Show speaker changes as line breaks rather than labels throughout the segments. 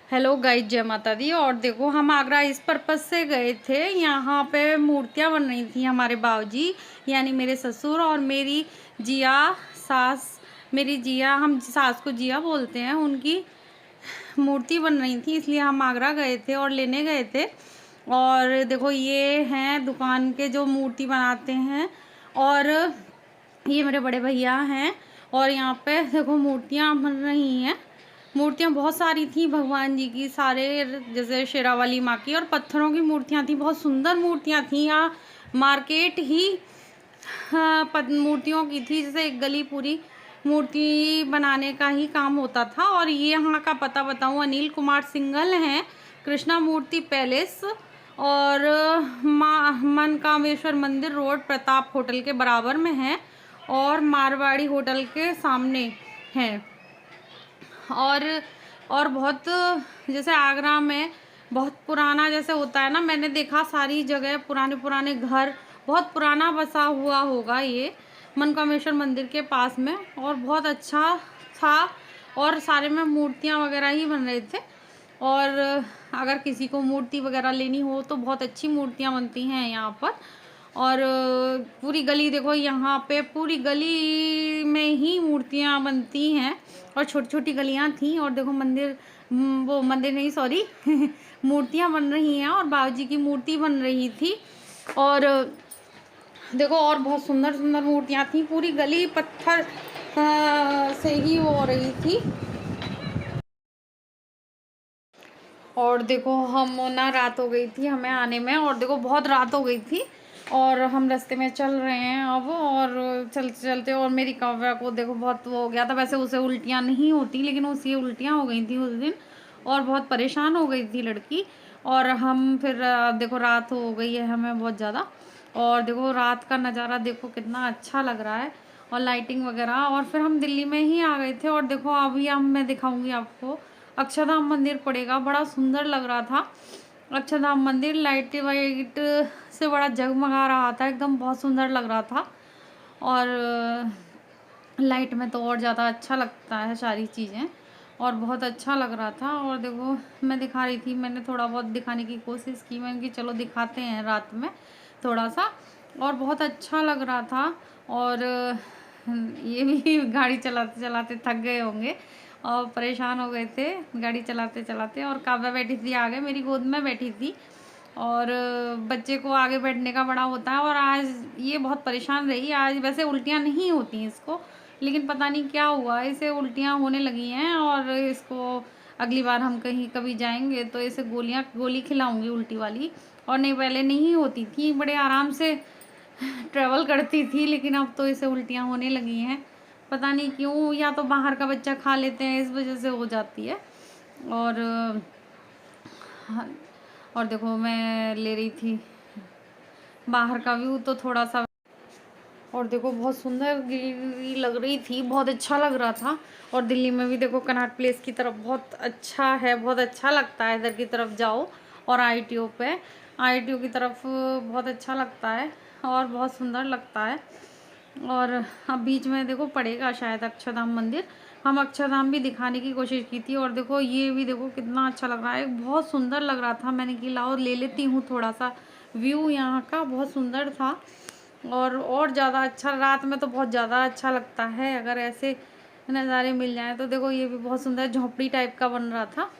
Hello guys, जय माता दी। और देखो, हम आगरा इस पर्पज़ से गए थे, यहाँ पे मूर्तियाँ बन रही थी। हमारे बाबूजी यानी मेरे ससुर और मेरी जिया सास, मेरी जिया, हम सास को जिया बोलते हैं, उनकी मूर्ति बन रही थी, इसलिए हम आगरा गए थे और लेने गए थे। और देखो, ये हैं दुकान के जो मूर्ति बनाते हैं, और ये मेरे बड़े भैया हैं। और यहाँ पे देखो मूर्तियाँ बन रही हैं। मूर्तियाँ बहुत सारी थी भगवान जी की, सारे जैसे शेरावाली माँ की, और पत्थरों की मूर्तियाँ थी, बहुत सुंदर मूर्तियाँ थी। यहाँ मार्केट ही मूर्तियों की थी, जैसे एक गली पूरी मूर्ति बनाने का ही काम होता था। और ये यहाँ का पता बताऊँ, अनिल कुमार सिंघल हैं, कृष्णा मूर्ति पैलेस, और मनकामेश्वर मंदिर रोड, प्रताप होटल के बराबर में है, और मारवाड़ी होटल के सामने है। और बहुत, जैसे आगरा में बहुत पुराना जैसे होता है ना, मैंने देखा सारी जगह पुराने पुराने घर, बहुत पुराना बसा हुआ होगा ये मनकामेश्वर मंदिर के पास में, और बहुत अच्छा था। और सारे में मूर्तियाँ वगैरह ही बन रहे थे। और अगर किसी को मूर्ति वगैरह लेनी हो तो बहुत अच्छी मूर्तियाँ बनती हैं यहाँ पर। और पूरी गली देखो, यहाँ पे पूरी गली में ही मूर्तियाँ बनती हैं, और छोटी छोटी गलियाँ थी। और देखो मंदिर, वो मंदिर नहीं, सॉरी मूर्तियाँ बन रही हैं, और बाबूजी की मूर्ति बन रही थी। और देखो, और बहुत सुंदर सुंदर मूर्तियाँ थी, पूरी गली पत्थर से ही वो हो रही थी। और देखो, हम ना रात हो गई थी हमें आने में, और देखो बहुत रात हो गई थी, और हम रास्ते में चल रहे हैं अब, और चलते चलते, और मेरी काव्या को देखो बहुत वो हो गया था। वैसे उसे उल्टियाँ नहीं होती, लेकिन उसे उल्टियाँ हो गई थी उस दिन, और बहुत परेशान हो गई थी लड़की। और हम फिर देखो रात हो गई है हमें बहुत ज़्यादा, और देखो रात का नज़ारा देखो कितना अच्छा लग रहा है, और लाइटिंग वगैरह। और फिर हम दिल्ली में ही आ गए थे। और देखो अभी हम मैं दिखाऊंगी आपको, अक्षरधाम मंदिर पड़ेगा, बड़ा सुंदर लग रहा था अक्षरधाम मंदिर। लाइट वाइट से बड़ा जगमगा रहा था, एकदम बहुत सुंदर लग रहा था। और लाइट में तो और ज़्यादा अच्छा लगता है सारी चीज़ें, और बहुत अच्छा लग रहा था। और देखो मैं दिखा रही थी, मैंने थोड़ा बहुत दिखाने की कोशिश की, मैंने कि चलो दिखाते हैं रात में थोड़ा सा, और बहुत अच्छा लग रहा था। और ये भी गाड़ी चलाते चलाते थक गए होंगे और परेशान हो गए थे गाड़ी चलाते चलाते। और काव्या बैठी थी आगे, मेरी गोद में बैठी थी, और बच्चे को आगे बैठने का बड़ा होता है। और आज ये बहुत परेशान रही। आज वैसे उल्टियाँ नहीं होती इसको, लेकिन पता नहीं क्या हुआ, इसे उल्टियाँ होने लगी हैं। और इसको अगली बार हम कहीं कभी जाएंगे तो इसे गोली खिलाऊंगी उल्टी वाली। और नहीं, पहले नहीं होती थी, बड़े आराम से ट्रैवल करती थी, लेकिन अब तो इसे उल्टियाँ होने लगी हैं, पता नहीं क्यों। या तो बाहर का बच्चा खा लेते हैं, इस वजह से हो जाती है। और हाँ, और देखो मैं ले रही थी बाहर का व्यू तो थोड़ा सा, और देखो बहुत सुंदर ग्रीनरी लग रही थी, बहुत अच्छा लग रहा था। और दिल्ली में भी देखो कनॉट प्लेस की तरफ बहुत अच्छा है, बहुत अच्छा लगता है इधर की तरफ जाओ। और ITO पे, ITO की तरफ बहुत अच्छा लगता है, और बहुत सुंदर लगता है। और अब बीच में देखो पड़ेगा शायद अक्षरधाम मंदिर, हम अक्षरधाम भी दिखाने की कोशिश की थी। और देखो ये भी देखो कितना अच्छा लग रहा है, बहुत सुंदर लग रहा था। मैंने कि लाओ ले लेती हूँ थोड़ा सा व्यू यहाँ का, बहुत सुंदर था। और ज़्यादा अच्छा, रात में तो बहुत ज़्यादा अच्छा लगता है अगर ऐसे नज़ारे मिल जाएं तो। देखो ये भी बहुत सुंदर झोपड़ी टाइप का बन रहा था,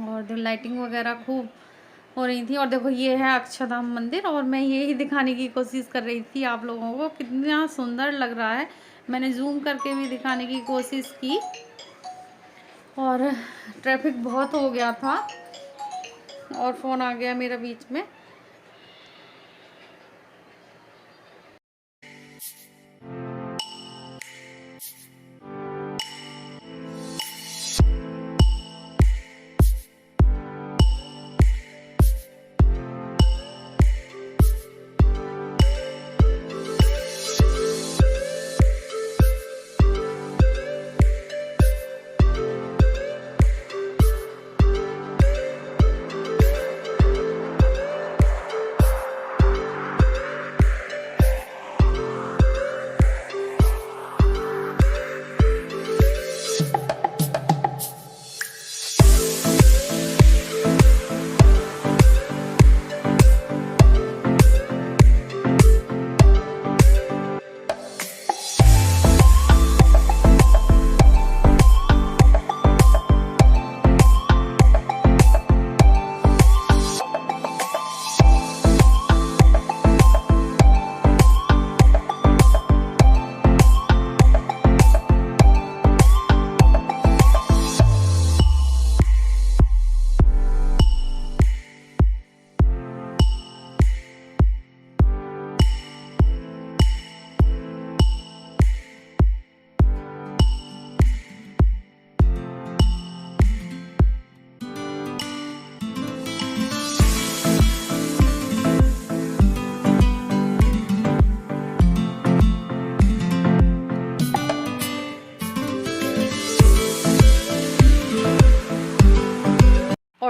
और लाइटिंग वगैरह खूब हो रही थी। और देखो ये है अक्षरधाम मंदिर, और मैं यही दिखाने की कोशिश कर रही थी आप लोगों को, कितना सुंदर लग रहा है। मैंने जूम करके भी दिखाने की कोशिश की। और ट्रैफिक बहुत हो गया था, और फ़ोन आ गया मेरा बीच में।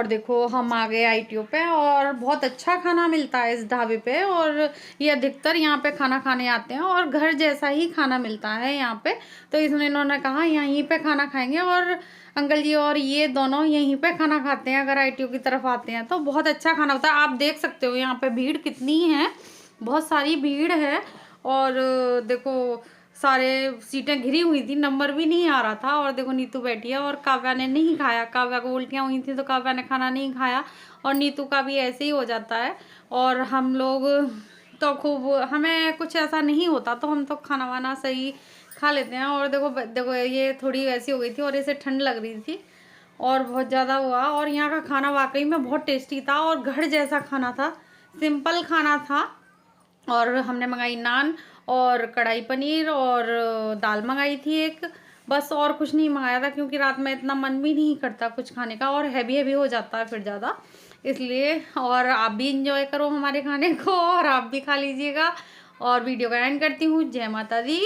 और देखो हम आ गए ITO पे, और बहुत अच्छा खाना मिलता है इस ढाबे पे, और ये अधिकतर यहाँ पे खाना खाने आते हैं, और घर जैसा ही खाना मिलता है यहाँ पे। तो इसमें इन्होंने कहा यहीं पे खाना खाएंगे, और अंकल जी और ये दोनों यहीं पे खाना खाते हैं अगर ITO की तरफ आते हैं तो। बहुत अच्छा खाना होता है, आप देख सकते हो यहाँ पे भीड़ कितनी है, बहुत सारी भीड़ है। और देखो सारे सीटें घिरी हुई थी, नंबर भी नहीं आ रहा था। और देखो नीतू बैठी है, और काव्या ने नहीं खाया, काव्या को उल्टियाँ हुई थी तो काव्या ने खाना नहीं खाया, और नीतू का भी ऐसे ही हो जाता है। और हम लोग तो खूब, हमें कुछ ऐसा नहीं होता तो हम तो खाना वाना सही खा लेते हैं। और देखो देखो ये थोड़ी ऐसी हो गई थी और इसे ठंड लग रही थी और बहुत ज़्यादा हुआ। और यहाँ का खाना वाकई में बहुत टेस्टी था और घर जैसा खाना था, सिंपल खाना था। और हमने मंगाई नान और कढ़ाई पनीर और दाल मंगाई थी एक, बस और कुछ नहीं मंगाया था क्योंकि रात में इतना मन भी नहीं करता कुछ खाने का, और हैवी हैवी हो जाता है फिर ज़्यादा, इसलिए। और आप भी इंजॉय करो हमारे खाने को और आप भी खा लीजिएगा। और वीडियो का एंड करती हूँ। जय माता दी।